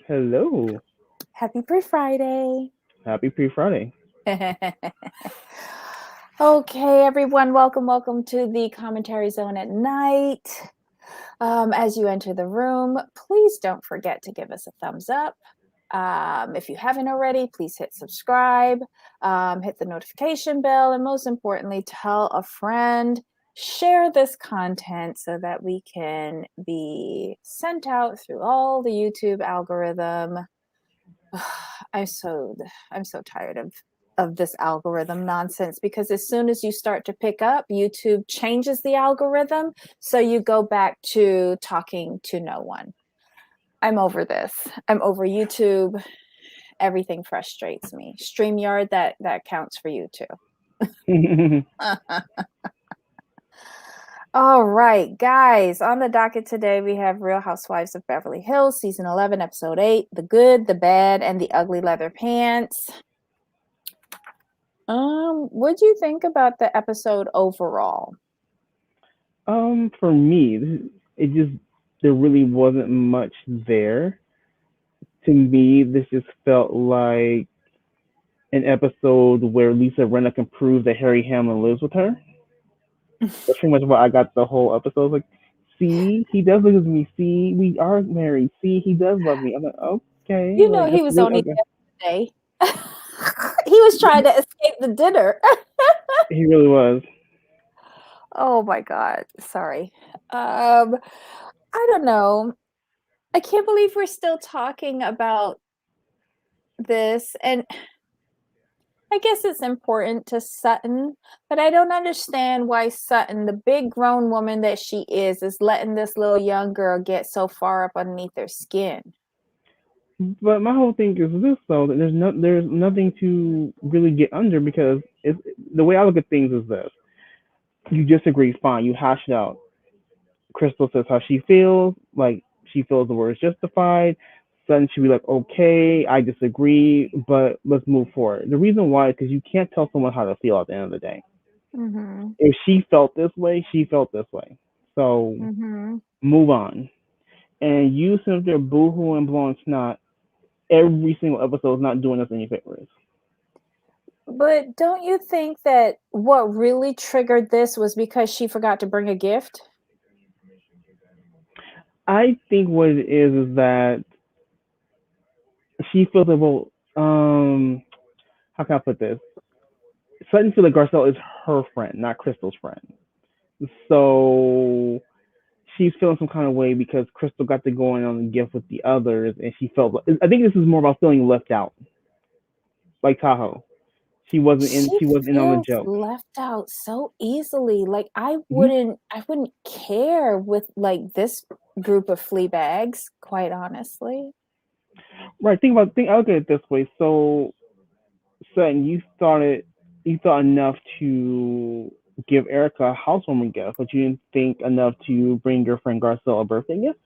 Hello. Happy Pre-Friday. Happy pre-Friday. Okay, everyone, welcome to the commentary zone at night. As you enter the room, please don't forget to give us a thumbs up. If you haven't already, please hit subscribe, hit the notification bell, and most importantly, tell a friend. Share this content so that we can be sent out through all the YouTube algorithm. I'm so tired of this algorithm nonsense, because as soon as you start to pick up, YouTube changes the algorithm, so you go back to talking to no one. I'm over this. I'm over YouTube. Everything frustrates me. StreamYard, that counts for you too. All right, guys, on the docket today, we have Real Housewives of Beverly Hills, season 11, episode 8, The Good, the Bad, and the Ugly Leather Pants. What do you think about the episode overall? For me, it just there really wasn't much there. To me, this just felt like an episode where Lisa Rinna can prove that Harry Hamlin lives with her. That's pretty much what I got the whole episode. Like, see, he does live with me. See, we are married. See, he does love me. I'm like, okay, You know, like he that's was really only okay. there today. He was trying to escape the dinner. He really was. Oh my God. Sorry. I don't know. I can't believe we're still talking about this. And I guess it's important to Sutton, but I don't understand why Sutton, the big grown woman that she is letting this little young girl get so far up underneath her skin. But my whole thing is this though, that there's nothing to really get under because it's the way I look at things is this. You disagree, fine, you hash it out. Crystal says how she feels, like she feels the word is justified. Sudden she'll be like, okay, I disagree, but let's move forward. The reason why is because you can't tell someone how to feel at the end of the day. Mm-hmm. If she felt this way, she felt this way. So Mm-hmm. move on. And you sitting there boohoo and blowing snot every single episode is not doing us any favors. But don't you think that what really triggered this was because she forgot to bring a gift? I think what it is that she feels like, well, how can I put this? Sutton feels like Garcelle is her friend, not Crystal's friend. So she's feeling some kind of way because Crystal got to go in on the gift with the others, and she felt. I think this is more about feeling left out, like Tahoe. She wasn't in. She She wasn't in on the feels joke. left out so easily. Like Mm-hmm. I wouldn't care with like this group of flea bags, quite honestly. Right. Think. I look at it this way. So, Sutton, you thought enough to give Erica a housewarming gift, but you didn't think enough to bring your friend Garcelle a birthday gift.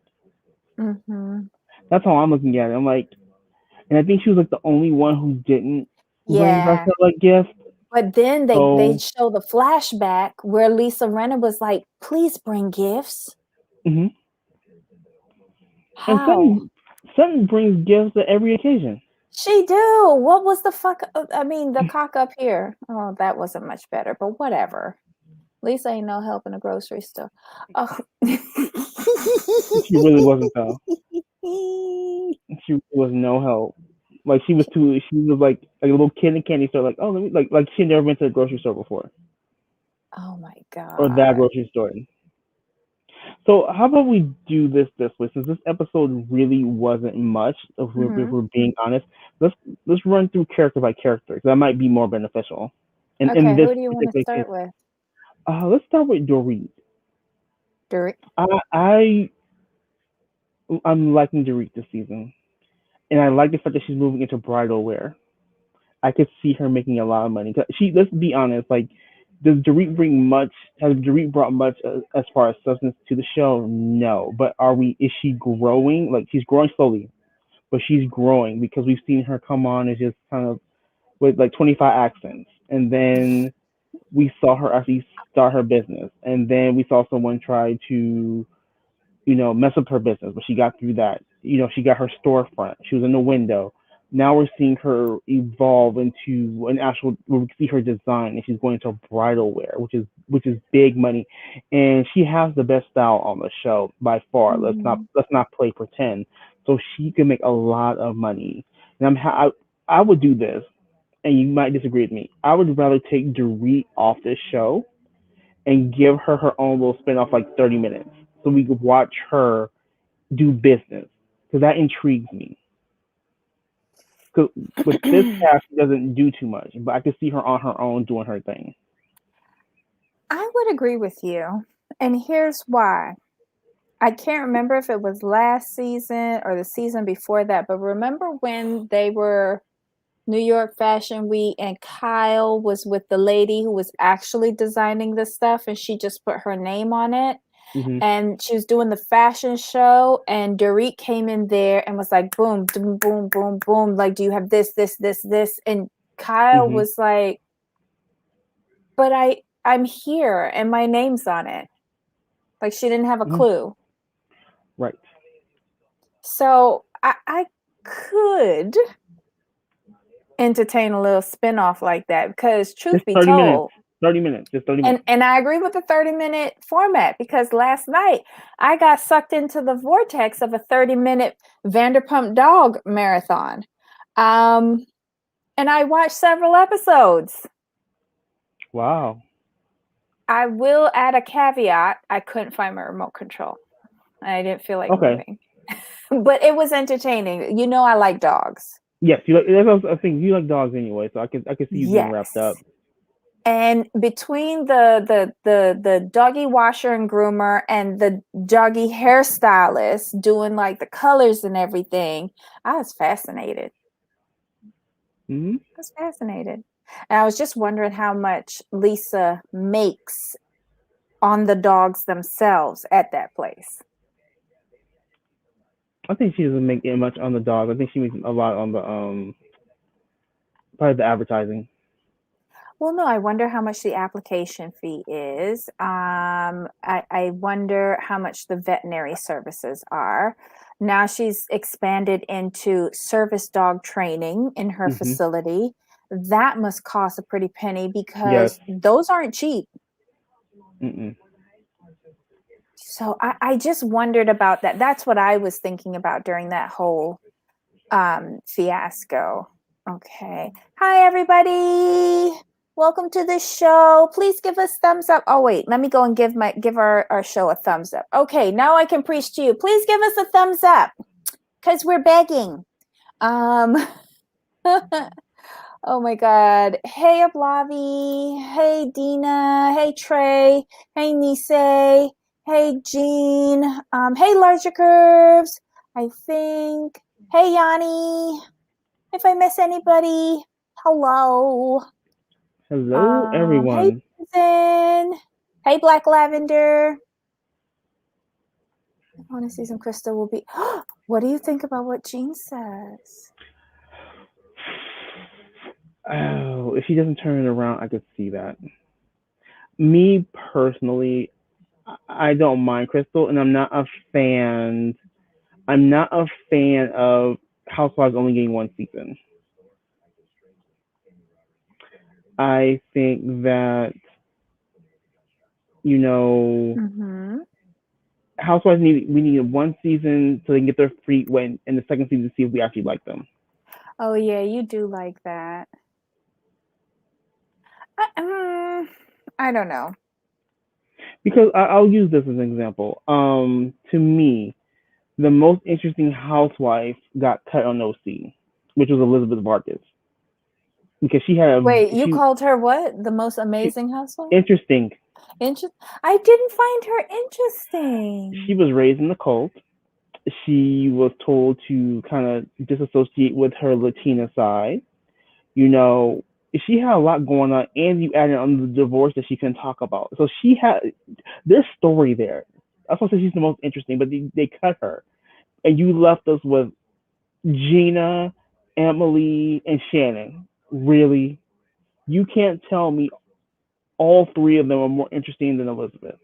Mm-hmm. That's how I'm looking at it. I'm like, and I think she was like the only one who didn't bring Yeah. Garcelle a gift. But then they So, show the flashback where Lisa Renna was like, please bring gifts. hmm and How? Sutton brings gifts at every occasion. She do. What was the fuck? I mean, the cock up here. Oh, that wasn't much better, but whatever. Lisa ain't no help in the grocery store. Oh. She really wasn't though. She was no help. Like she was too. She was like a little kid in a candy store. Like, oh, let me like she never been to a grocery store before Oh my or that God. grocery store. So how about we do this way? Since this episode really wasn't much, if Hmm. we're being honest, let's let's run through character by character. 'Cause that might be more beneficial. In Okay, this who do you want to particular case, start with? let's start with Dorit. Dorit. I, I I'm liking Dorit this season, and I like the fact that she's moving into bridal wear. I could see her making a lot of money. 'Cause she, let's be honest, like, does Dorit bring much? Has Dorit brought much as far as substance to the show? No, but are we? Is she growing? Like, she's growing slowly, but she's growing because we've seen her come on as just kind of with like 25 accents, and then we saw her actually start her business, and then we saw someone try to mess up her business, but she got through that. She got her storefront. She was in the window. Now we're seeing her evolve into an actual. We see her design, and she's going into bridal wear, which is big money, and she has the best style on the show by far. Mhm. Let's not play pretend. So she can make a lot of money, and I would do this, and you might disagree with me. I would rather take Dorit off this show and give her own little spin off, like 30 minutes, so we could watch her do business, because that intrigues me. Because with this cast, she doesn't do too much, but I could see her on her own doing her thing. I would agree with you. And here's why. I can't remember if it was last season or the season before that, but remember when they were New York Fashion Week and Kyle was with the lady who was actually designing the stuff and she just put her name on it? Mhm. And she was doing the fashion show and Dorit came in there and was like boom boom boom boom boom, like, do you have this, and Kyle Mhm. was like, but I'm here and my name's on it. Like, she didn't have a Mhm. clue. Right. So I could entertain a little spinoff like that because truth Just be 30 minutes. told, 30 minutes. Just 30 minutes. and I agree with the 30-minute format because last night I got sucked into the vortex of a 30-minute Vanderpump Dog marathon. Um and I watched several episodes. Wow. I will add a caveat. I couldn't find my remote control. I didn't feel like Okay. moving. But it was entertaining. You know I like dogs. Yes. You like. That's what I was thinking. You like dogs anyway, so I could see you getting wrapped up. Yes. And between the doggy washer and groomer and the doggy hairstylist doing like the colors and everything, I was fascinated. Mhm. I was fascinated. And I was just wondering how much Lisa makes on the dogs themselves at that place. I think she doesn't make it much on the dogs. I think she makes a lot on the probably the advertising. Well, no, I wonder how much the application fee is. I wonder how much the veterinary services are. Now she's expanded into service dog training in her Mhm. facility. That must cost a pretty penny Yes. because those aren't cheap. Mm-mm. So I just wondered about that. That's what I was thinking about during that whole fiasco. Okay. Hi, everybody. Welcome to the show. Please give us thumbs up. Oh, wait, let me go and give our show a thumbs up. Okay, now I can preach to you. Please give us a thumbs up because we're begging. Um, oh my God. Hey, Ablavi. Hey, Dina. Hey, Trey. Hey, Nisei. Hey, Jean. Hey, Larger Curves. I think. Hey, Yanni. If I miss anybody, hello. Hello, Hey, everyone. Susan. Hey, Black Lavender. I want to see some Crystal will be. What do you think about what Jean says? Oh, if she doesn't turn it around, I could see that. Me personally, I don't mind Crystal, and fan. I'm not a fan of Housewives only getting one season. I think that you know Mm-hmm. Housewives we need one season so they can get their feet wet in the second season to see if we actually like them. Oh, yeah, you do like that. I don't know. Because I'll use this as an example. To me, the most interesting housewife got cut on OC, which was Elizabeth Vargas, because Wait, you called her what? The most she amazing housewife? interesting. I didn't find her interesting. She was raised in the cult. She was told to kind of disassociate with her Latina side. You know, she had a lot going on, and you added on the divorce that she couldn't talk about. So she had this story there. That's why I say she's the most interesting, but they cut her, and you left us with Gina, Emily, and Shannon. Really, you can't tell me all three of them are more interesting than Elizabeth.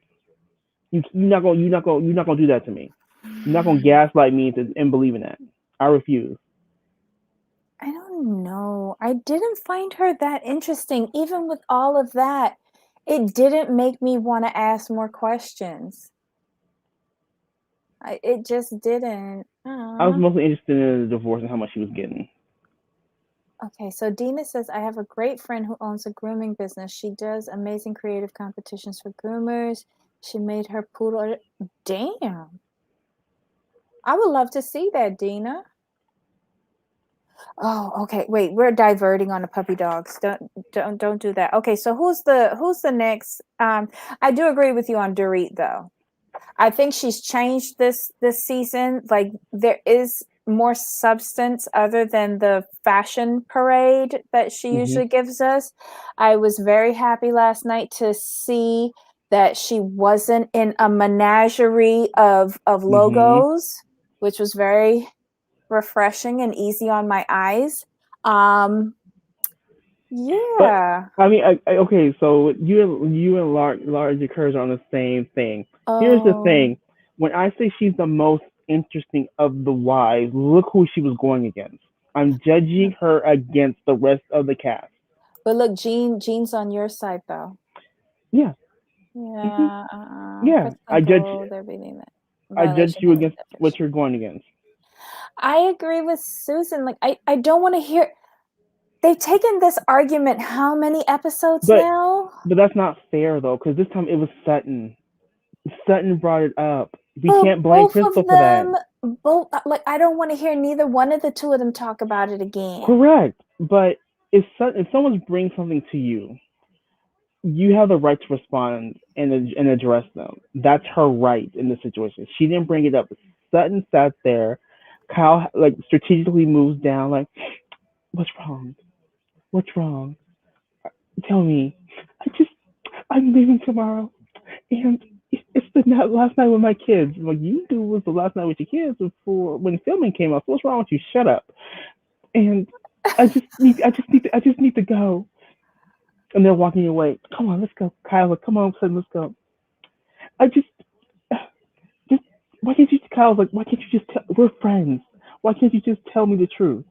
You're not gonna do that to me. You're not gonna gaslight me and believe in that. I refuse. I don't know. I didn't find her that interesting. Even with all of that, it didn't make me want to ask more questions. It just didn't. I was Aw. mostly interested in the divorce and how much she was getting. Okay, so Dina says, I have a great friend who owns a grooming business. She does amazing creative competitions for groomers. She made her poodle. Damn. I would love to see that, Dina. Oh, okay. Wait, we're diverting on the puppy dogs. Don't do that. Okay, so who's the next? I do agree with you on Dorit though. I think she's changed this season. Like there is more substance other than the fashion parade that she Hmm. usually gives us. I was very happy last night to see that she wasn't in a menagerie of Hmm. logos, which was very refreshing and easy on my eyes. Um, But yeah. I mean, okay, so you and large Curse are on the same thing. Here's the Oh, thing: when I say she's the most interesting of the wives, look who she was going against. I'm judging her against the rest of the cast. but look, Jean's on your side though. Yeah. Hmm. Yeah, Yeah. Chris they're beating that I judge violation you handling against what definition. you're going against. I agree with Susan. Like, I don't want to hear. They've taken this argument how many episodes But now? but that's not fair though, because this time it was Sutton. Sutton brought it up. We But can't blame both of Crystal for that. them, both like I don't want to hear neither one of the two of them talk about it again. Correct. But if someone brings something to you, you have the right to respond and address them. That's her right in this situation. She didn't bring it up. Sutton sat there. Kyle like strategically moves down. Like, what's wrong? What's wrong? Tell me. I just I'm leaving tomorrow, and it's the last night with my kids. What you do was the last night with your kids before when filming came out. So what's wrong with you? Shut up. And I just need to go. And they're walking away. Come on, let's go, Kyle. Come on, son, let's go. I just why can't you? Kyle's like, why can't you just tell? We're friends. Why can't you just tell me the truth?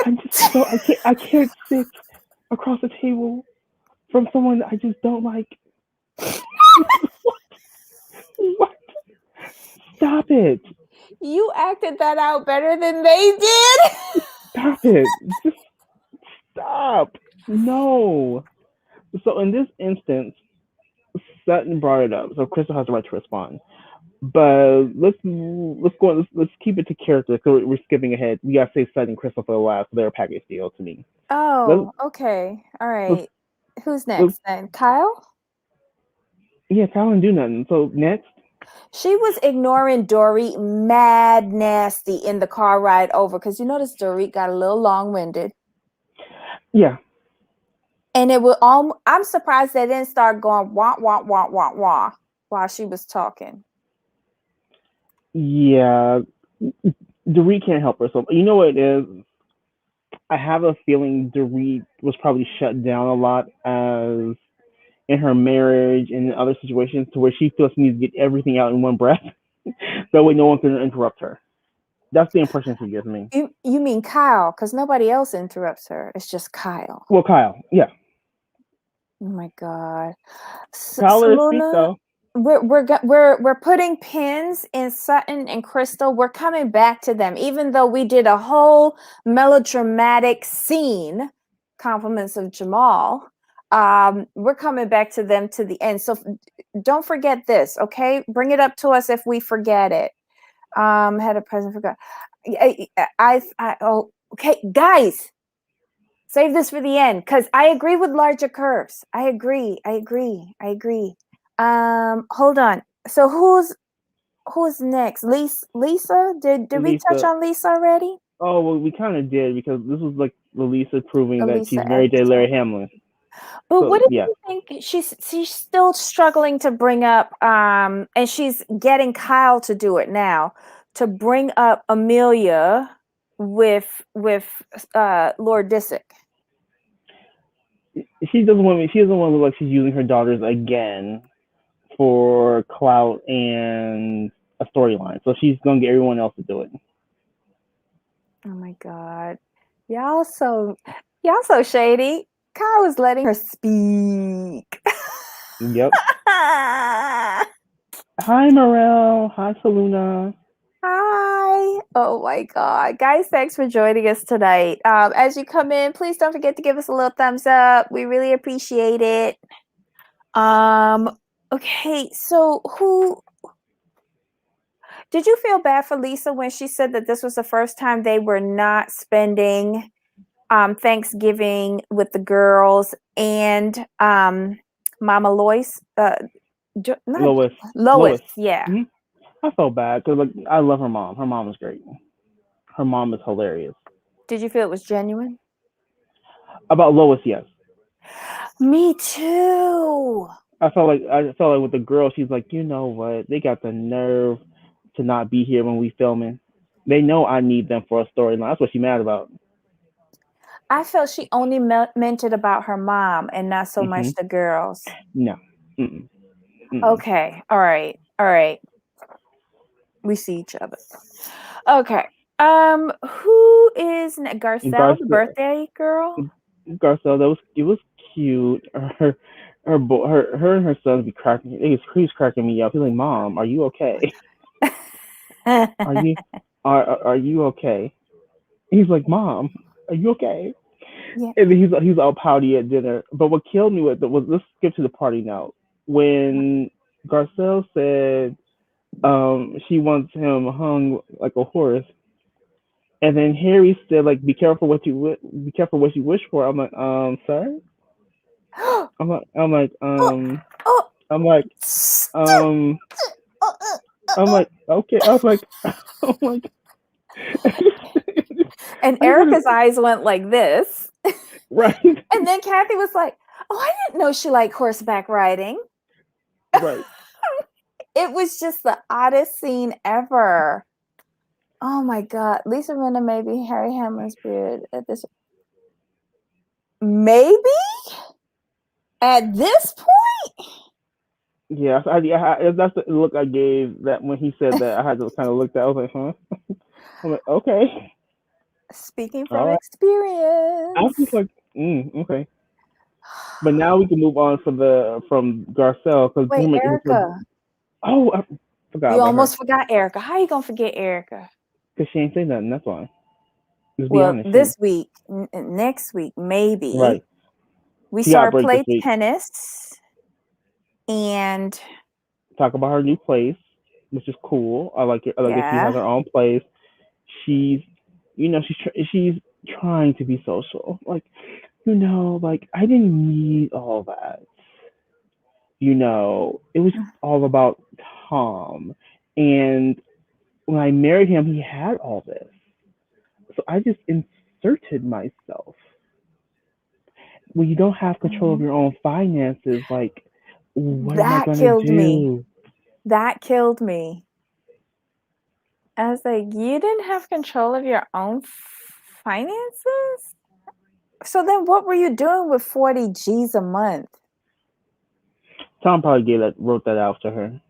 I'm just so I can't sit across the table from someone I just don't like. What? Stop it! You acted that out better than they did. Stop it! Just stop! No. So in this instance, Sutton brought it up, so Crystal has the right to respond. But let's keep it to character. So we're skipping ahead. We gotta say Sutton and Crystal for the last. So they're a package deal to me. Let's Oh, okay. All let's right. Who's let's next then? Kyle? yeah, Kyle didn't do nothing. So next, She was ignoring Dorit mad nasty in the car ride over because you notice Dorit got a little long winded. yeah, And it would all I'm surprised they didn't start going wah wah wah wah wah while she was talking. yeah. Dorit can't help herself. You know what it is? I have a feeling Dorit was probably shut down a lot as in her marriage and in other situations to where she feels she needs to get everything out in one breath. That way no one can interrupt her. That's the impression she gives me. You mean Kyle? Because nobody else interrupts her. It's just Kyle. Well, Kyle, yeah. Oh my god. Kyle let her speak Saluna, though. we're putting pins in Sutton and Crystal. We're coming back to them, even though we did a whole melodramatic scene, compliments of Jamal. We're coming back to them to the end. So don't forget this, okay? Bring it up to us if we forget it. Had a present for God. Oh, okay, guys, save this for the end because I agree with larger curves. I agree. I agree. I agree. Hold on. So who's next? Lisa? Did we touch Lisa. on Lisa already? Oh well, we kind of did because this was like Lisa proving The that she's Lisa married to episode. Larry Hamlin. But So what do yeah, you think? She's still struggling to bring up and she's getting Kyle to do it now to bring up Amelia with Lord Disick. she doesn't want me. She doesn't want to look like she's using her daughters again for clout and a storyline. So she's gonna get everyone else to do it. Oh my God. Y'all so shady. Kyle was letting her speak. Yep. Hi, Morel. Hi, Saluna. Hi. Oh my God. Guys, thanks for joining us tonight. As you come in, please don't forget to give us a little thumbs up. We really appreciate it. Okay, so who did you feel bad for Lisa when she said that this was the first time they were not spending Thanksgiving with the girls and Mama Lois? Not Lois. Lois, Lois. yeah. Hmm. I felt bad because like I love her mom. Her mom is great. Her mom is hilarious. Did you feel it was genuine? About Lois, yes. Me too. I felt like with the girl, she's like, you know what? They got the nerve to not be here when we filming. They know I need them for a storyline. That's what she's mad about. I felt she only meant it about her mom and not so Hmm. much the girls. No. Mm-mm. Mm-mm. Okay. All right. All right. We see each other. Okay. Who is Garcelle, the Garcelle, birthday girl? Garcelle, it was cute. Her and her son be cracking. He's cracking me up. He's like, Mom, are you okay? Are you are you okay? He's like, Mom, are you okay? Yeah. And then he's all pouty at dinner. But what killed me was let's skip to the party now. When Garcelle said she wants him hung like a horse, and then Harry said like be careful what you wish for. I'm like sir. Oh, I'm like oh, I'm like um I'm like okay. I was like I'm like and I Erica's just eyes went like this. right And then Kathy was like, "Oh, I didn't know she liked horseback riding." right. It was just the oddest scene ever. Oh my God. Lisa Rinna may be Harry Hamlin's beard at this. Maybe at this That's the look I gave that when he said that. I had to kind of look that. I was like, huh? I'm like, okay, speaking from all right. I was just experience. like, okay. But now we can move on from Garcelle because Wait, Erica. oh, I forgot You about her almost forgot Erica. How you gonna forget Erica? because she ain't say nothing. That's why. Let's be Well, honest. this week, next week, maybe Right. we She got saw a her break this play week. tennis, and Talk about her new place, which is cool. I like it. I like that she has yeah, her own place. She's, she's trying to be social. Like, like I didn't need all that. It was all about Tom. And when I married him, he had all this. So I just inserted myself. When you don't have control of Mhm. your own finances, like, what am I That going to killed me. do? That killed me. I was like, you didn't have control of your own finances? So then what were you doing with 40 G's a month? Tom probably wrote that out to her.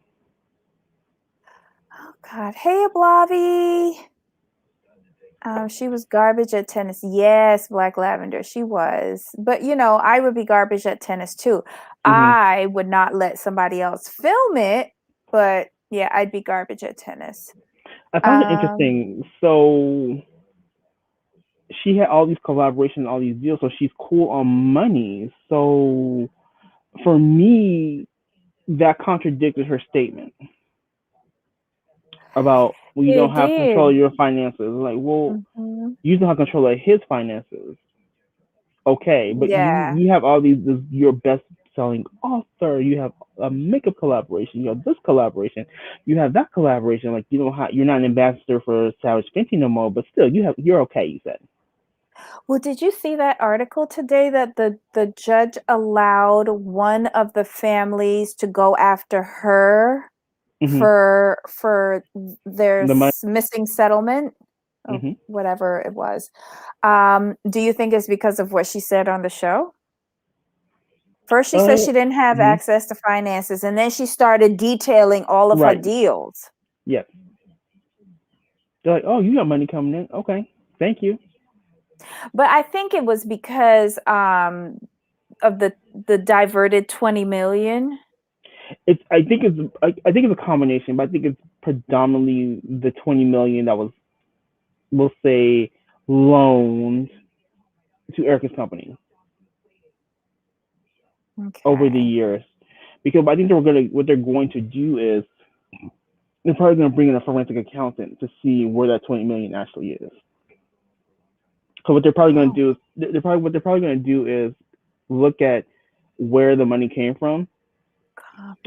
Oh God. Hey, Blobby. She was garbage at tennis. Yes, Black Lavender, she was. But I would be garbage at tennis too. Hmm. I would not let somebody else film it, but yeah, I'd be garbage at tennis. I found it Um, interesting. So she had all these collaborations, all these deals, so she's cool on money. So for me, that contradicted her statement about you don't it have control did. of your finances. Like, well, Hmm. you don't have control of his finances. Okay, but Yeah. you have all these your best selling author, you have a makeup collaboration, you have this collaboration, you have that collaboration. Like you don't have, you're not an ambassador for Savage Fenty no more, but still you're okay. You said. Well, did you see that article today that the judge allowed one of the families to go after her Hmm. for their The money. missing settlement or Hmm. whatever it was? Do you think it's because of what she said on the show? First, she said Uh. she didn't have Hmm. access to finances, and then she started detailing all of her Right. deals. Yes. They're like, oh, you got money coming in. Okay, thank you. But I think it was because of the diverted 20 million. I think it's a combination, but I think it's predominantly the 20 million that was, we'll say, loaned to Erica's company over the Okay. years. Because I think what they're going to do is they're probably going to bring in a forensic accountant to see where that 20 million actually is. So what they're probably going to Oh, do is what they're probably going to do is look at where the money came from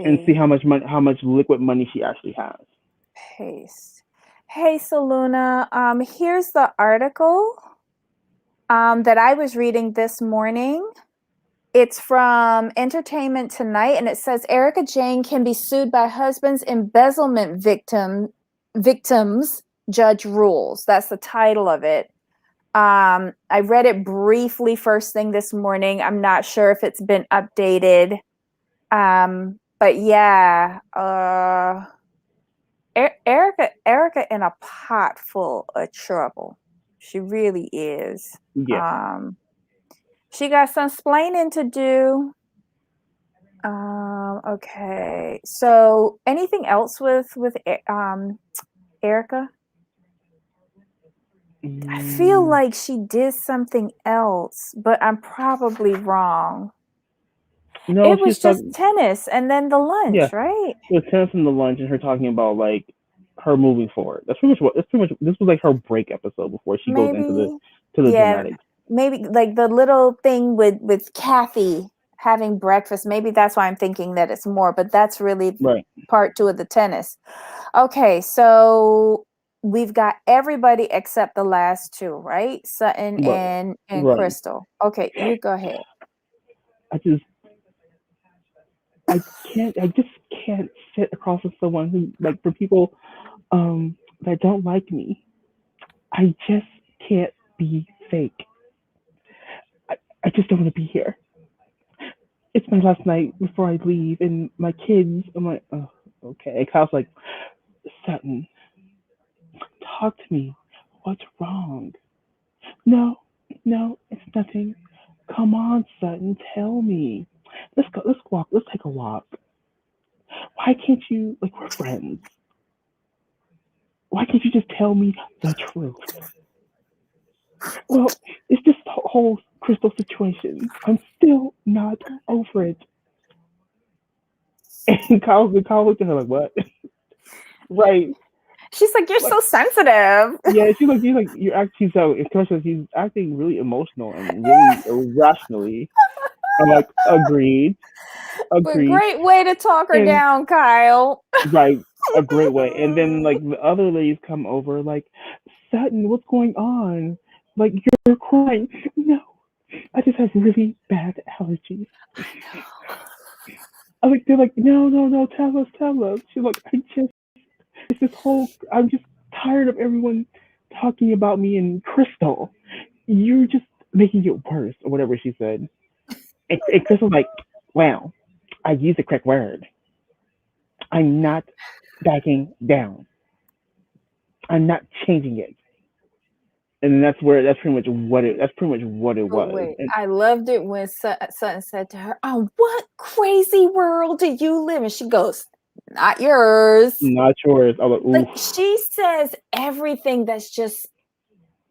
and see copy, how much liquid money she actually has. paste. Hey, Saluna, here's the article that I was reading this morning. It's from Entertainment Tonight, and it says Erica Jane can be sued by husband's embezzlement victims. Judge rules. That's the title of it. I read it briefly first thing this morning. I'm not sure if it's been updated. But yeah, Erica in a pot full of trouble. She really is. Yeah. Um, she got some splaining to do. Okay. So anything else with Erica? I feel Mm, like she did something else, but I'm probably wrong. no, It she's was just talking. tennis and then the Yeah, lunch, right? it was tennis in the lunch and her talking about like her moving forward. That's pretty much. This was like her break episode before she goes into Maybe, the yeah, genetics. maybe like the little thing with Kathy having breakfast. Maybe that's why I'm thinking that it's more, but that's really Right. part two of the tennis. Okay, so we've got everybody except the last two, right? Sutton Right. and Right. Crystal. Okay, you go ahead. I just I can't. I just can't sit across with someone who like for people that don't like me. I just can't be fake. I, I just don't want to be here. It's my last night before I leave, and my kids. I'm like, oh, okay. And Kyle's like, Sutton, talk to me. What's wrong? No, no, it's nothing. Come on, Sutton, tell me. Let's go. Let's walk. Let's take a walk. Why can't you? Like we're friends. Why can't you just tell me the truth? Well, it's this whole Crystal situation. I'm still not over it. And Kyle looked at her like, what? Right. She's like, you're Like, so sensitive. yeah, she's like, you're acting so, especially she's acting really emotional and really irrationally. I'm like, agreed, But agreed. great way to talk her And, down, Kyle. right, a great way. And then, like, the other ladies come over, like, Sutton, what's going on? Like, you're crying. No, I just have really bad allergies. They're like, no, no, no, tell us, tell us. She's like, it's this whole, I'm just tired of everyone talking about me and Crystal. You're just making it worse, or whatever she said. And Crystal's like, wow, I used the correct word. I'm not backing down. I'm not changing it. And that's pretty much what it But was. wait, And I loved it when Sutton said to her, "Oh, what crazy world do you live in?" She goes, "Not yours." not yours. I was like, Like oof. she says everything that's just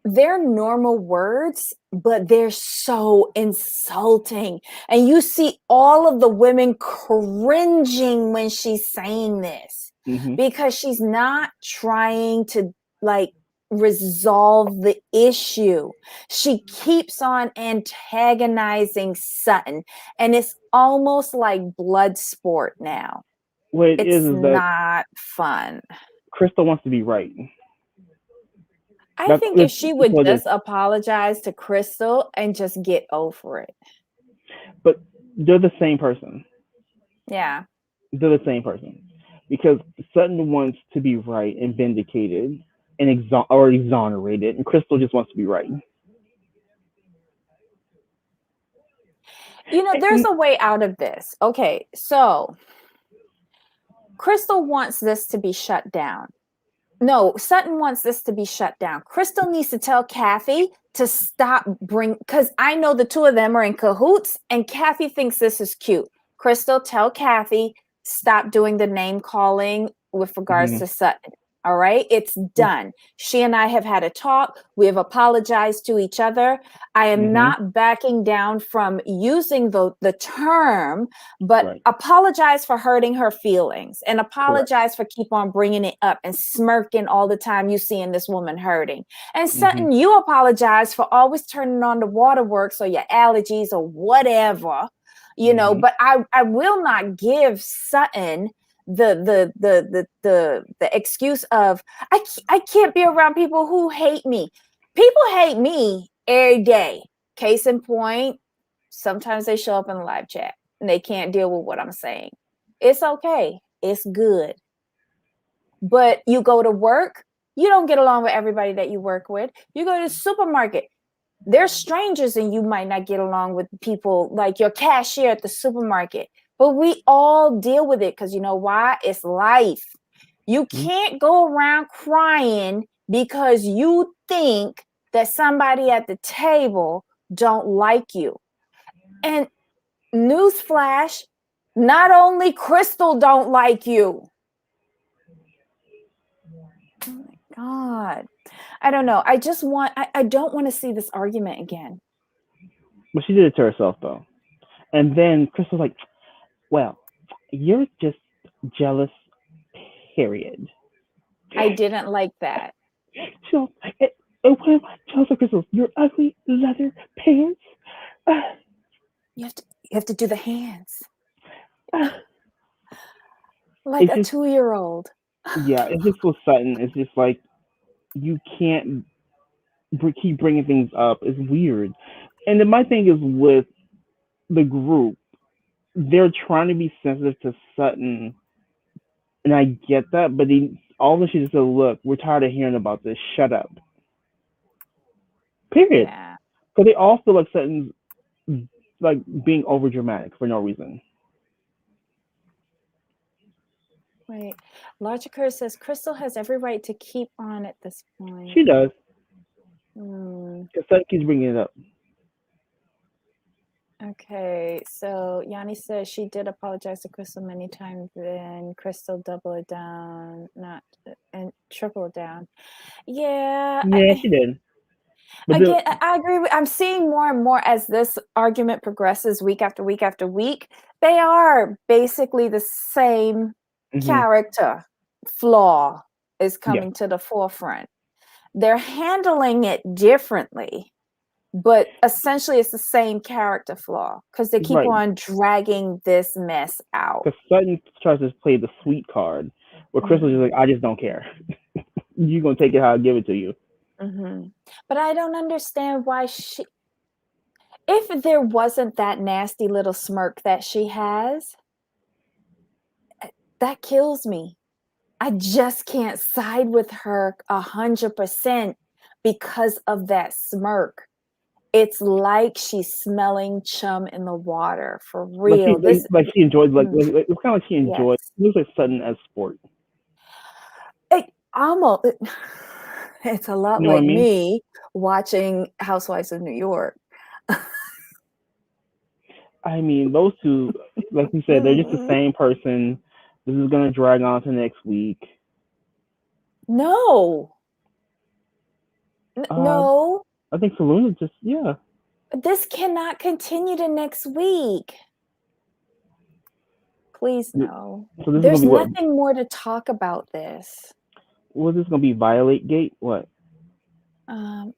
they're normal words, but they're so insulting. And you see all of the women cringing when she's saying this Mm-hmm. because she's not trying to like resolve the issue. She keeps on antagonizing Sutton, and it's almost like blood sport now. What it It's is that not fun. Crystal wants to be right. I think if she That's would what it is. just apologize to Crystal and just get over it. But they're the same person. Yeah. They're the same person because Sutton wants to be right and vindicated and exonerated, and Crystal just wants to be right. You know, there's And a way out of this. Okay. So Crystal wants this to be shut down. No, Sutton wants this to be shut down. Crystal needs to tell Kathy to stop because I know the two of them are in cahoots and Kathy thinks this is cute. Crystal, tell Kathy, stop doing the name calling with regards to Sutton. All right, it's done. She and I have had a talk. We have apologized to each other. I am not backing down from using the term, but apologize for hurting her feelings and apologize for keep on bringing it up and smirking all the time you seeing this woman hurting. And Sutton, you apologize for always turning on the waterworks or your allergies or whatever, you know, but I will not give Sutton the excuse of I can't be around people who hate me. People hate me every day. Case in point, sometimes they show up in the live chat and they can't deal with what I'm saying. It's okay. It's good. But you go to work, you don't get along with everybody that you work with. You go to the supermarket, they're strangers and you might not get along with people like your cashier at the supermarket. But we all deal with it because you know why? It's life. You can't go around crying because you think that somebody at the table don't like you. And newsflash, not only Crystal don't like you. Oh my God. I don't know. I don't want to see this argument again. But she did it to herself, though. And then Crystal's like, well, you're just jealous, period. I didn't like that. So, what am I jealous of, Crystal? Your ugly leather pants? You have to do the hands. Like a 2-year-old. Yeah, it's just with Sutton. It's just like, you can't keep bringing things up. It's weird. And then my thing is with the group, they're trying to be sensitive to Sutton, and I get that, but all of them should just say, look, we're tired of hearing about this. Shut up. Period. Yeah. Because they all feel like Sutton's like being over dramatic for no reason. Wait. Logiker says Crystal has every right to keep on at this point. She does. Because Sutton keeps bringing it up. Okay, so Yanni says she did apologize to Crystal many times, then Crystal double it down, not and triple it down. Yeah, She did. But again, I agree. I'm seeing more and more as this argument progresses week after week after week. They are basically the same character flaw is coming to the forefront. They're handling it differently. But essentially, it's the same character flaw because they keep on dragging this mess out. Because Sutton tries to play the sweet card, where Crystal's just like, I just don't care. You're going to take it how I give it to you. But I don't understand why if there wasn't that nasty little smirk that she has, that kills me. I just can't side with her 100% because of that smirk. It's like she's smelling chum in the water for real. Like she enjoyed, it's kind of like she enjoyed. Yes. It looks like Sutton as sport. Almost, it's a lot like me watching Housewives of New York. I mean, those two, like you said, they're just the same person. This is going to drag on to next week. No. No. I think Selena just, This cannot continue to next week. Please no. So there's nothing more to talk about this. What is this going to be? Violate Gate? What?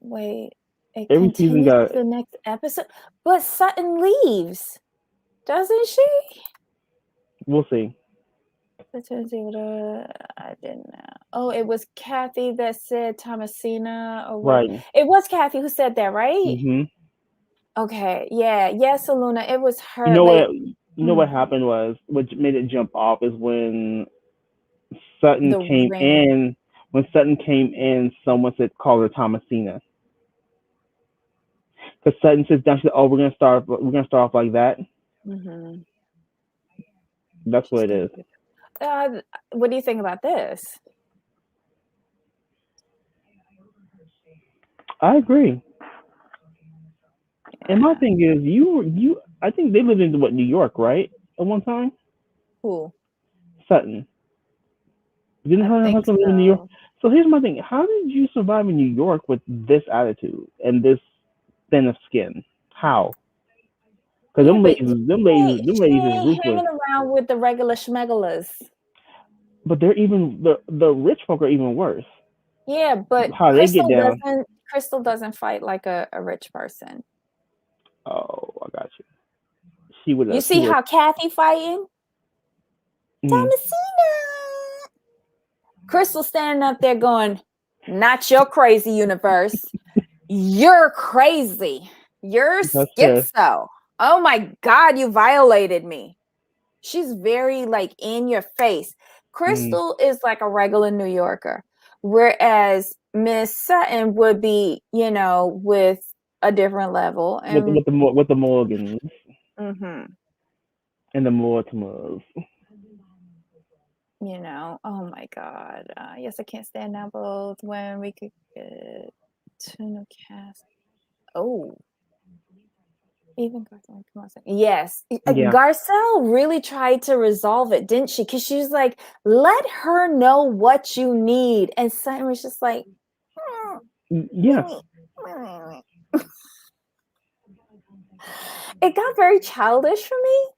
Wait. It every continues season the next episode. But Sutton leaves, doesn't she? We'll see. I didn't know. Oh, it was Kathy that said Thomasina, or what? Right? It was Kathy who said that, right? Okay, yeah, Saluna. It was her. You know what? You know what happened was what made it jump off is when Sutton came in. When Sutton came in, someone said call her Thomasina. Because Sutton sits down, she said, "Oh, we're gonna start off like that." That's what it is. What do you think about this? I agree. And my Yeah. thing is, you. I think they lived in what, New York, right? At one time, Who? Sutton. Didn't I her and her think husband live in New York? so. So here's my thing: how did you survive in New York with this attitude and this thin of skin? How? Because Yeah, but them she ladies is ain't ruthless. hanging around with the regular schmegalers. But they're even the rich folk are even worse. Yeah, but How they get down? Crystal doesn't fight like a rich person. Oh, I got you. She would You have. She see would. how Kathy fighting? Mm, Thomasina. Crystal standing up there going, not your crazy universe. You're crazy. You're that's fair. schizo. Oh my God, you violated me. She's very like in your face. Mm. Crystal is like a regular New Yorker, whereas Miss Sutton would be, with a different level. And With the Morgans mhm, and the Mortimers. oh my God. Yes, I can't stand now both when we could get two new cast. Oh, even Garcelle, come on. Yes, Yeah. Garcelle really tried to resolve it, didn't she? Because she was like, "Let her know what you need," and Sutton was just like, Yeah. it got very childish for me.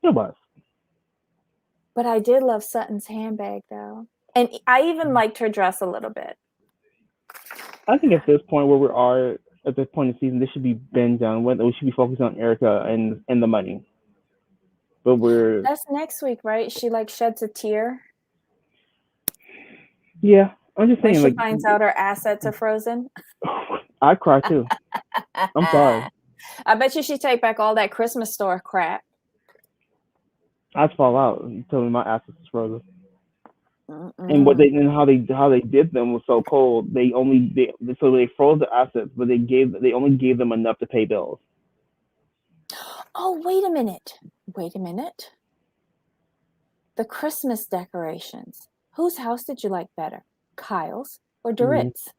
It was. But I did love Sutton's handbag though, and I even liked her dress a little bit. I think at this point where we are at this point in the season, this should be been done. Whether we should be focused on Erica and the money. But we're That's next week, right? She like sheds a tear yeah. I'm just when saying, she like, finds out her assets are frozen. I cry too. I'm sorry. I bet you she take back all that Christmas store crap. I'd fall out. You told me my assets is frozen. And Mm-mm. how they did them was so cold. So they froze the assets, but they only gave them enough to pay bills. Oh, wait a minute. Wait a minute. The Christmas decorations. Whose house did you like better? Kyle's or Ooh, Dorit's?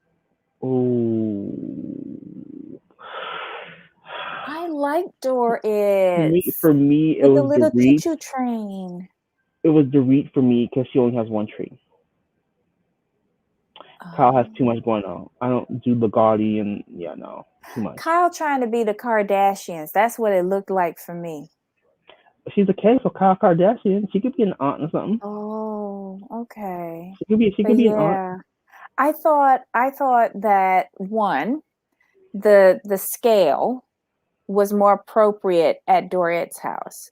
ooh. I like Dorit's For me, it with the was little Dorit. choo-choo train. It was Dorit for me because she only has one tree. Kyle has too Oh. much going on. I don't do Bugatti and yeah, no, too much. Kyle trying to be the Kardashians. That's what it looked like for me. She's a case of Kyle Kardashian. She could be an aunt or something. Oh, okay. She But could be an aunt. yeah, I thought that one, the scale was more appropriate at Dorit's house.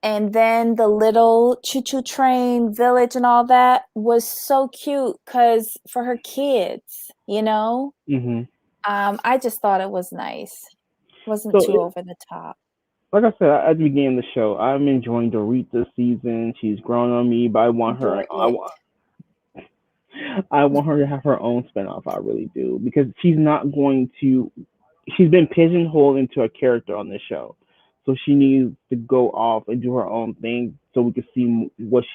And then the little choo-choo train village and all that was so cute because for her kids. Hmm. I just thought it was nice. Wasn't So too over the top. like I said at the beginning of the show, I'm enjoying Dorit this season. She's grown on me, but Dorit. I want her to have her own spinoff. I really do because she's not going to. She's been pigeonholed into a character on this show, so she needs to go off and do her own thing so we can see what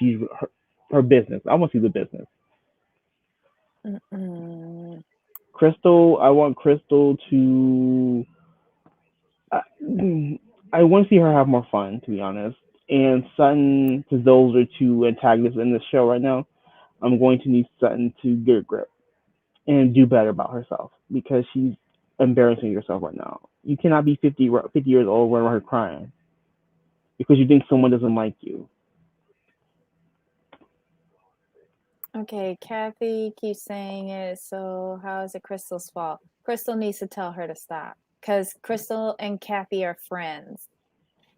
her business. I want to see the business. Mm-mm. Crystal, I want Crystal to. I, I want to see her have more fun, to be honest. And Sutton, because those are two antagonists in the show right now, I'm going to need Sutton to get a grip and do better about herself because she's embarrassing herself right now. You cannot be 50 years old running around her crying because you think someone doesn't like you. Okay, Kathy keeps saying it. So how is it Crystal's fault? Crystal needs to tell her to stop because Crystal and Kathy are friends.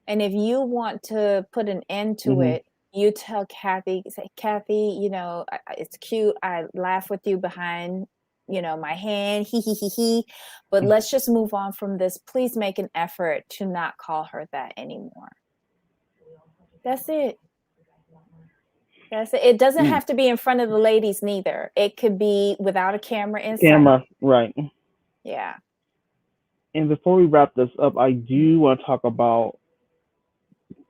And if you want to put an end to Hmm. it, you tell Kathy, say, Kathy, it's cute. I laugh with you behind, my hand, he. But let's just move on from this. Please make an effort to not call her that anymore. That's it. That's it. It doesn't have to be in front of the ladies neither. It could be without a camera in sight. Camera, right. Yeah. And before we wrap this up, I do want to talk about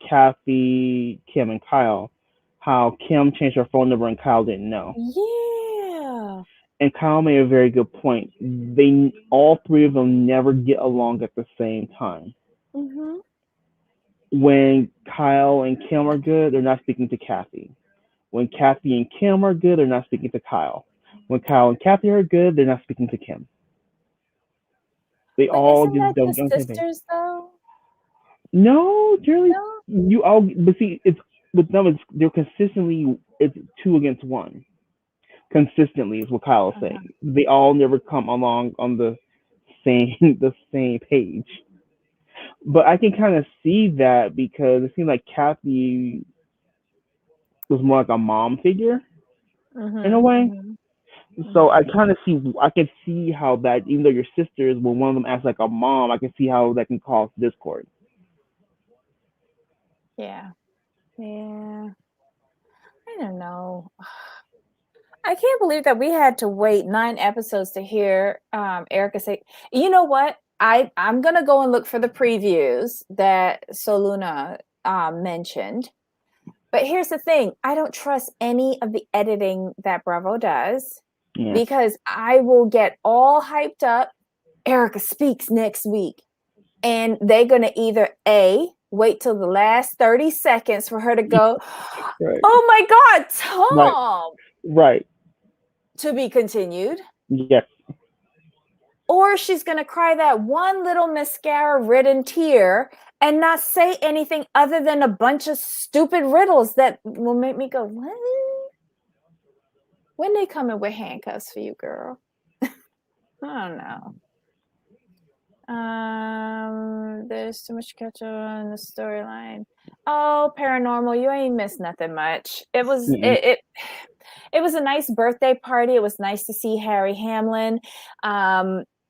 Kathy, Kim, and Kyle. How Kim changed her phone number and Kyle didn't know. Yeah. And Kyle made a very good point. They all three of them never get along at the same time. Mm-hmm. When Kyle and Kim are good, they're not speaking to Kathy. When Kathy and Kim are good, they're not speaking to Kyle. When Kyle and Kathy are good, they're not speaking to Kim. They But all isn't just that don't just don't say anything. sisters though? No, generally No. you all. But see, it's with them. They're consistently it's two against one. Consistently is what Kyle is Uh-huh. saying. They all never come along on the same the same page. But I can kind of see that because it seemed like Kathy was more like a mom figure in a Mm-hmm. way. Mm-hmm. So Mm-hmm. I kind of see, I can see how that, even though you're sisters, when one of them acts like a mom, I can see how that can cause discord. Yeah. Yeah. I don't know. I can't believe that we had to wait 9 episodes to hear Erica say, you know what? I'm gonna go and look for the previews that Soluna mentioned. But here's the thing, I don't trust any of the editing that Bravo does Yeah, because I will get all hyped up. Erica speaks next week. And they're going to either A, wait till the last 30 seconds for her to go, right, oh my God, right, Tom, right. to be continued. Yes, Or she's going to cry that one little mascara ridden tear and not say anything other than a bunch of stupid riddles that will make me go, what? When they coming with handcuffs for you, girl? I don't know. There's too much catch up on the storyline. Oh, paranormal, you ain't missed nothing much. It was mm-mm. it was a nice birthday party. It was nice to see Harry Hamlin.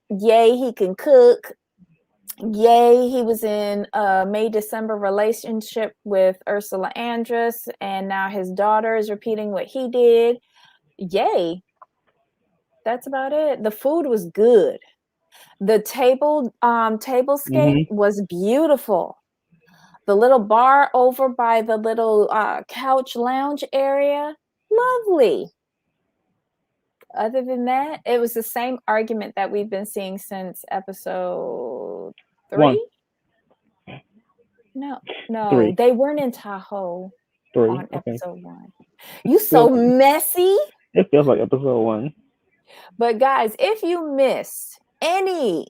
Yay, he can cook. Yay, he was in a May December relationship with Ursula Andress, and now his daughter is repeating what he did. Yay. That's about it. The food was good. The tablescape Mm-hmm. was beautiful. The little bar over by the little couch lounge area, lovely. Other than that, it was the same argument that we've been seeing since episode One, 3. No, no, three, they weren't in Tahoe three. on Okay, episode 1. You feels so messy. it feels like episode one. But guys, if you missed any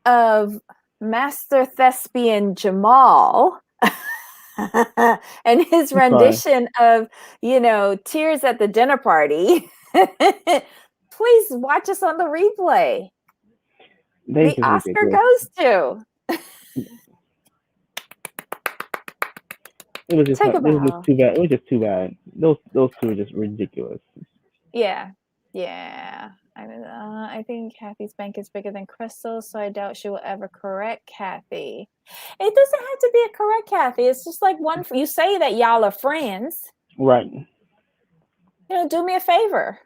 of Master Thespian Jamal and his I'm sorry. rendition of, Tears at the Dinner Party, please watch us on the replay. They The just Oscar ridiculous. goes to It was just take a it was just bow. too bad. It was just too bad. Those two are just ridiculous. Yeah, yeah. I think Kathy's bank is bigger than Crystal, so I doubt she will ever correct Kathy. It doesn't have to be a correct Kathy. It's just like one. You say that y'all are friends. Right. Do me a favor.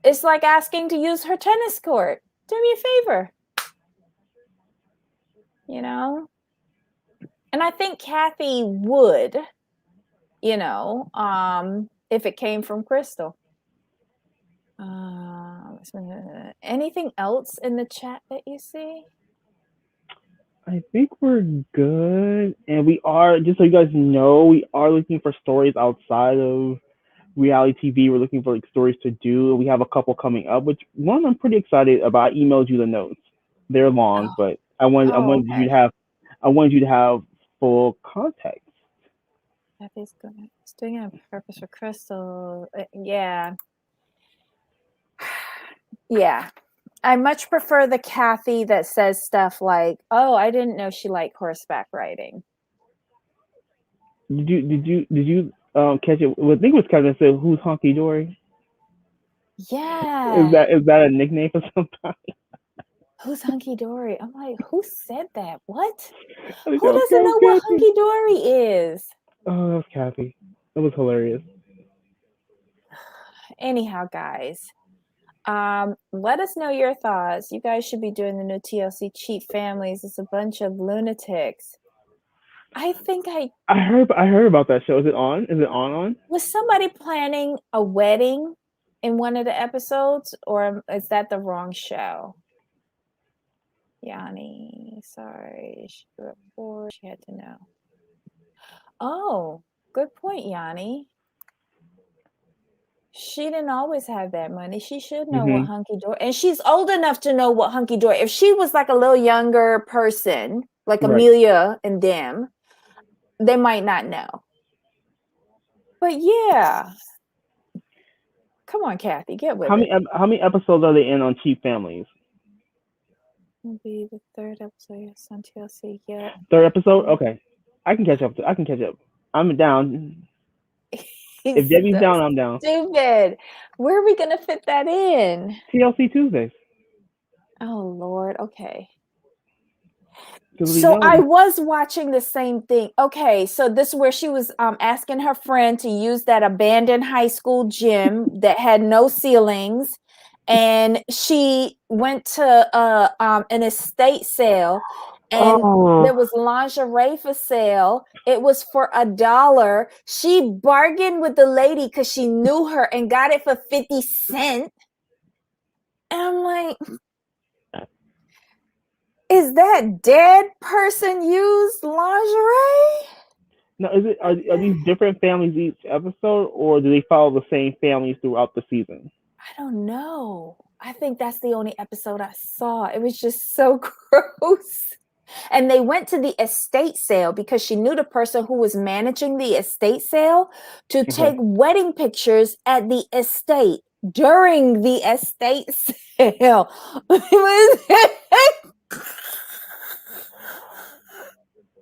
It's like asking to use her tennis court. Do me a favor. You know. And I think Kathy would. If it came from Crystal. Anything else in the chat that you see? I think we're good, and we are just so you guys know, we are looking for stories outside of reality TV. We're looking for like stories to do. We have a couple coming up, which one I'm pretty excited about. I emailed you the notes. They're long, Oh, but I oh, wanted you okay. to have I wanted you to have full context. Kathy's good. It's doing it on purpose for Crystal. Yeah. Yeah. I much prefer the Kathy that says stuff like, "Oh, I didn't know she liked horseback riding." Did you catch it? Well, I think it was Kevin that said, "Who's Honky Dory?" Yeah. Is that a nickname for somebody? Who's hunky dory? I'm like, who said that? What? I think Who that doesn't was know what Kathy. hunky dory is? Oh, that was Kathy. That was hilarious. Anyhow, guys, let us know your thoughts. You guys should be doing the new TLC Cheat Families. It's a bunch of lunatics. I think I I heard about that show. Is it on? Is it on? was somebody planning a wedding in one of the episodes, or is that the wrong show? Yanni, sorry, she had to know. Oh, good point, Yanni. She didn't always have that money. She should know what hunky dory, and she's old enough to know what hunky dory. If she was like a little younger person, like Right. Amelia and them, they might not know. But yeah, come on, Kathy, get with it. How many episodes are they in on Cheap Families? Will be the third episode yes, on TLC yet. Third episode? Okay. I can catch up. I'm down. If He's Debbie's so down, I'm down. stupid. Where are we gonna fit that in? TLC Tuesdays. Oh Lord, okay. 'Cause we So know. I was watching the same thing. Okay, so this is where she was asking her friend to use that abandoned high school gym that had no ceilings, and she went to an estate sale, and there was lingerie for sale. It was for $1. She bargained with the lady because she knew her and got it for 50 cents. And I'm like, is that dead person used lingerie? Now, are these different families each episode, or do they follow the same families throughout the season? I don't know. I think that's the only episode I saw. It was just so gross. And they went to the estate sale because she knew the person who was managing the estate sale to take wedding pictures at the estate during the estate sale.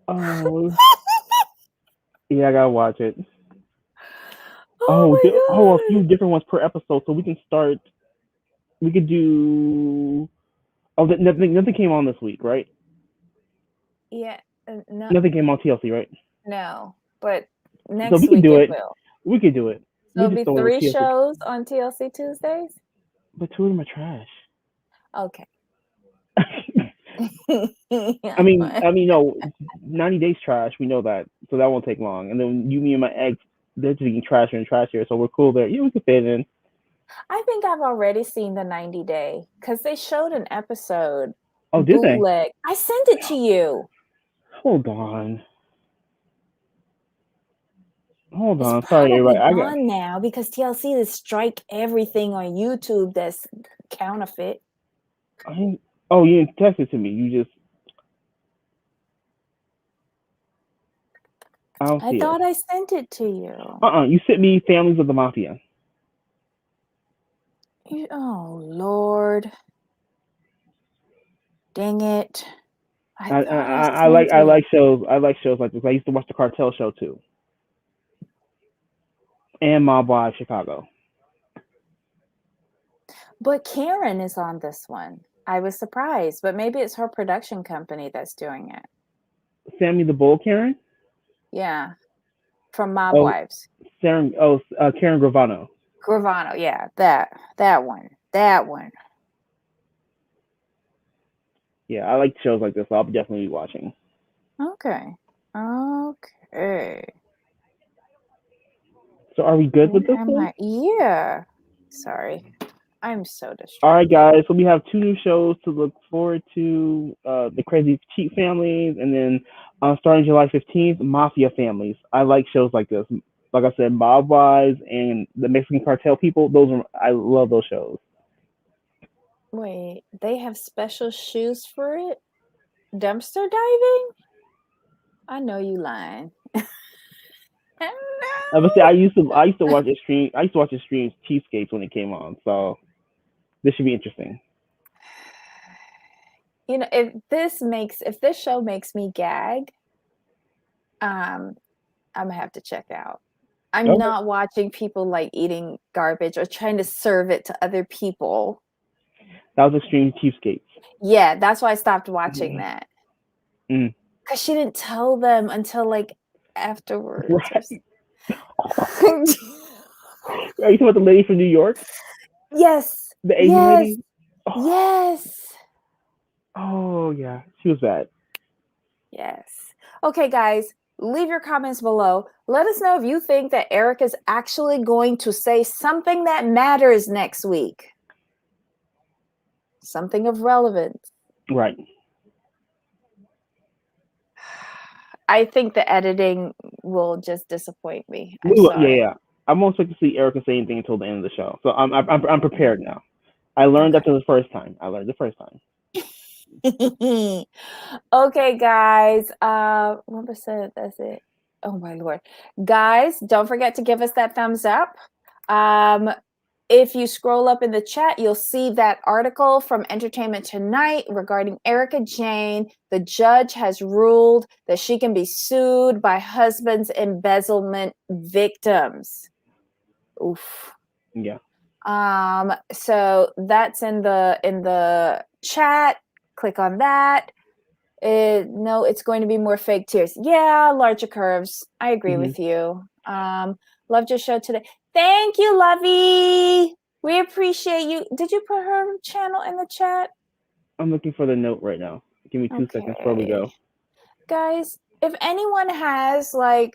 Oh, yeah, I gotta watch it. Oh, a few different ones per episode, so we can start. We could do. Oh, nothing came on this week, right? yeah, no, Nothing came on TLC, right? no, but So next we can week do it it. will. We could do it. So We it'll just be throw it 3 TLC. shows on TLC Tuesdays? But 2 of them are trash. Okay. I mean, no, 90 Days trash. We know that, so that won't take long. And then you, me, and my ex, they're just getting trashier and trashier, so we're cool there. Yeah, we can fit in. I think I've already seen the 90 Day because they showed an episode. Oh, did they? Bootleg. I sent it to you. Hold on. Hold It's on. Sorry, probably right? gone now because TLC has strike everything on YouTube that's counterfeit. Oh, you didn't text it to me. You just. I thought I sent it to you. You sent me Families of the Mafia. Oh Lord. Dang it. I like shows. I like shows like this. I used to watch the Cartel show too. And Mob Wives Chicago. But Karen is on this one. I was surprised, but maybe it's her production company that's doing it. Sammy the Bull Karen? Yeah. From Mob Wives. Karen Gravano. Gravano, yeah. That one. Yeah, I like shows like this, so I'll definitely be watching. Okay. So are we good with this one? Yeah. Sorry. I'm so distracted. All right, guys. So we have 2 new shows to look forward to: the Crazy Cheap Families, and then starting July 15th, Mafia Families. I like shows like this. Like I said, Mob Wives and the Mexican Cartel people. I love those shows. Wait, they have special shoes for it? Dumpster diving? I know you lying. I used to watch extreme. I used to watch Extreme Cheapskates when it came on. So this should be interesting. You know, if this show makes me gag, I'm gonna have to check out. I'm not watching people like eating garbage or trying to serve it to other people. That was Extreme Cheapskates. Yeah, that's why I stopped watching that. Because she didn't tell them until like afterwards. Right. Are you talking about the lady from New York? Yes. The Asian lady? Oh. Yes. Oh, yeah. She was bad. Yes. Okay, guys. leave your comments below. Let us know if you think that Eric is actually going to say something that matters next week. Something of relevance. Right. I think the editing will just disappoint me. I'm sorry. Yeah. I won't expect to see Erica say anything until the end of the show, so I'm prepared now. I learned that the first time. Okay, guys. 1%. That's it. Oh my lord, guys! Don't forget to give us that thumbs up. If you scroll up in the chat, you'll see that article from Entertainment Tonight regarding Erica Jane. The judge has ruled that she can be sued by husband's embezzlement victims. Oof. Yeah. So that's in the chat. Click on that. No, it's going to be more fake tears. Yeah, larger curves. I agree with you. Loved your show today. Thank you, Lovey. We appreciate you. Did you put her channel in the chat? I'm looking for the note right now. Give me 2 seconds before we go. Guys, if anyone has a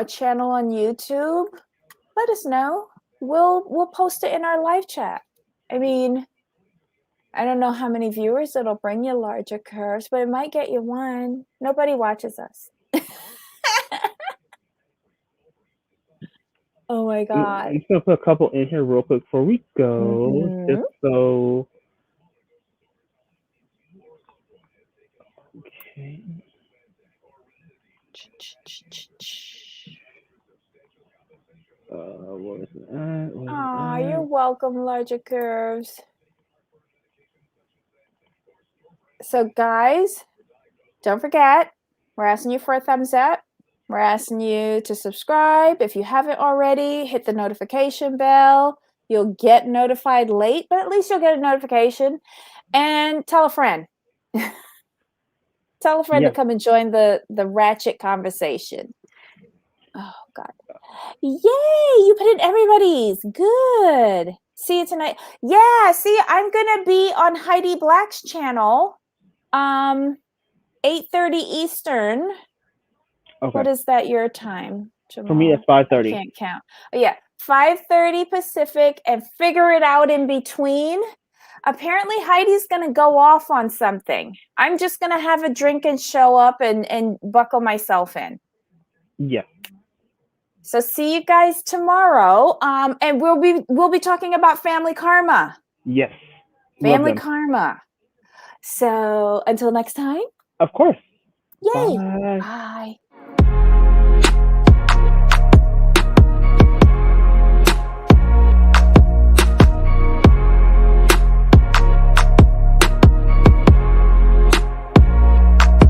channel on YouTube, let us know. We'll post it in our live chat. I mean, I don't know how many viewers it'll bring you, larger curves, but it might get you one. Nobody watches us. Oh my god. I'm just gonna put a couple in here real quick before we go. Just so okay. What is that? You're welcome, larger curves. So guys, don't forget, we're asking you for a thumbs up. We're asking you to subscribe. If you haven't already, hit the notification bell. You'll get notified late, but at least you'll get a notification. And tell a friend. Tell a friend to come and join the ratchet conversation. Oh god. Yay, you put in everybody's. Good. See you tonight. Yeah, see, I'm gonna be on Heidi Black's channel. 8:30 Eastern. Okay. What is that your time, Jamal? For me, it's 5:30. I can't count. Oh, yeah, 5:30 Pacific, and figure it out in between. Apparently, Heidi's gonna go off on something. I'm just gonna have a drink and show up and buckle myself in. Yeah. So see you guys tomorrow. And we'll be talking about family karma. Yes. Family karma. So until next time. Of course. Yay. Bye. Bye.